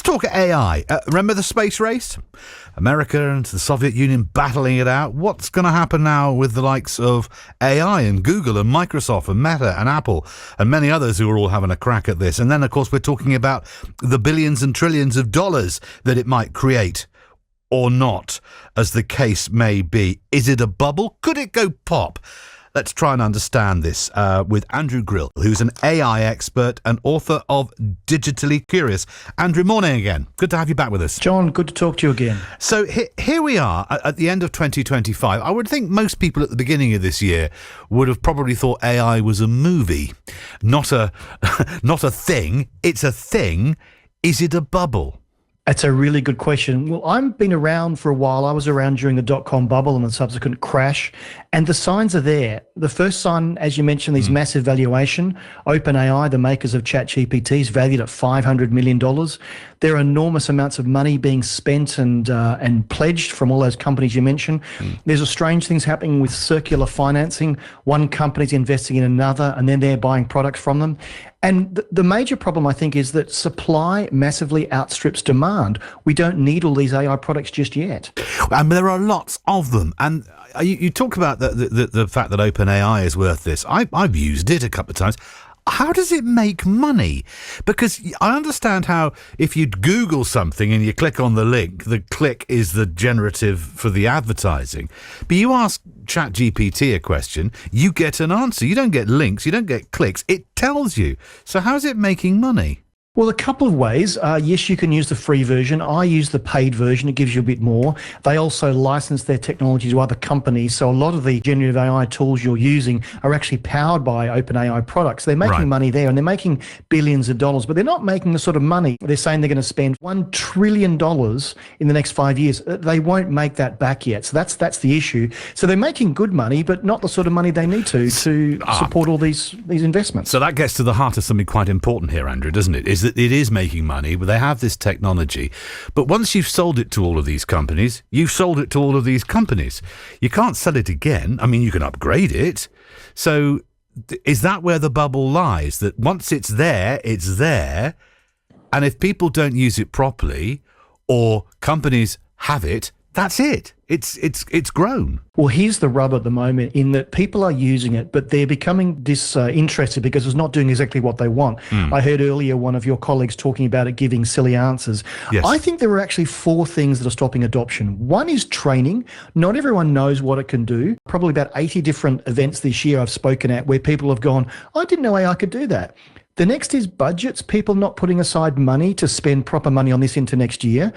talk AI. Remember the space race? America and the Soviet Union battling it out. What's going to happen now with the likes of AI and Google and Microsoft and Meta and Apple and many others who are all having a crack at this? And then, of course, we're talking about the billions and trillions of dollars that it might create, or not, as the case may be. Is it a bubble? Could it go pop? Let's try and understand this with Andrew Grill, who's an AI expert and author of Digitally Curious. Andrew, morning again. Good to have you back with us. John, good to talk to you again. So here we are at the end of 2025. I would think most people at the beginning of this year would have probably thought AI was a movie, not a thing. It's a thing. Is it a bubble? That's a really good question. Well, I've been around for a while. I was around during the dot-com bubble and the subsequent crash, and the signs are there. The first sign, as you mentioned, is massive valuation. OpenAI, the makers of ChatGPT, is valued at $500 million. There are enormous amounts of money being spent and pledged from all those companies you mentioned. There's a strange things happening with circular financing. One company's investing in another, and then they're buying products from them. And the major problem, I think, is that supply massively outstrips demand. We don't need all these AI products just yet. And there are lots of them. And you talk about the fact that OpenAI is worth this. I've used it a couple of times. How does it make money? Because I understand how if you Google something and you click on the link, the click is the generative for the advertising. But you ask ChatGPT a question, you get an answer. You don't get links, you don't get clicks. It tells you. So how's it making money? Well, a couple of ways. Yes, you can use the free version. I use the paid version. It gives you a bit more. They also license their technology to other companies. So a lot of the generative AI tools you're using are actually powered by OpenAI products. They're making money there, and they're making billions of dollars, but they're not making the sort of money. They're saying they're going to spend $1 trillion in the next 5 years. They won't make that back yet. So that's the issue. So they're making good money, but not the sort of money they need to support all these investments. So that gets to the heart of something quite important here, Andrew, doesn't it? Is that it is making money, but they have this technology. But once you've sold it to all of these companies, you've sold it to all of these companies. You can't sell it again. I mean, you can upgrade it. So is that where the bubble lies? That once it's there, and if people don't use it properly or companies have it, that's it. It's grown. Well, here's the rub at the moment in that people are using it, but they're becoming disinterested because it's not doing exactly what they want. I heard earlier one of your colleagues talking about it giving silly answers. Yes. I think there are actually 4 things that are stopping adoption. One is training. Not everyone knows what it can do. Probably about 80 different events this year I've spoken at where people have gone, I didn't know AI could do that. The next is budgets, people not putting aside money to spend proper money on this into next year.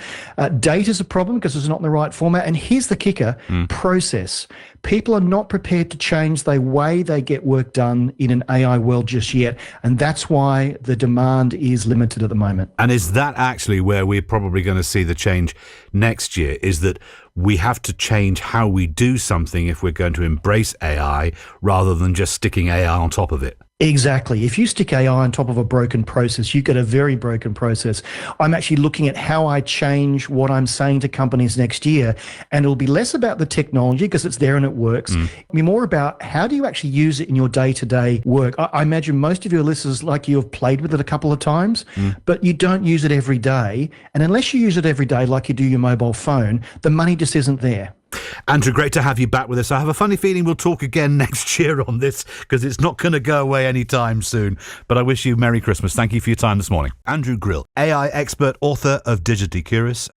Data's a problem because it's not in the right format. And here's the kicker, process. People are not prepared to change the way they get work done in an AI world just yet. And that's why the demand is limited at the moment. And is that actually where we're probably going to see the change next year, is that we have to change how we do something if we're going to embrace AI rather than just sticking AI on top of it? Exactly. If you stick AI on top of a broken process, you get a very broken process. I'm actually looking at how I change what I'm saying to companies next year, and it'll be less about the technology because it's there and it works. It'll be more about how do you actually use it in your day-to-day work. I imagine most of your listeners, like you, have played with it a couple of times, but you don't use it every day. And unless you use it every day like you do your mobile phone, the money just isn't there. Andrew, great to have you back with us. I have a funny feeling we'll talk again next year on this because it's not going to go away anytime soon. But I wish you Merry Christmas. Thank you for your time this morning. Andrew Grill, AI expert, author of Digitally Curious.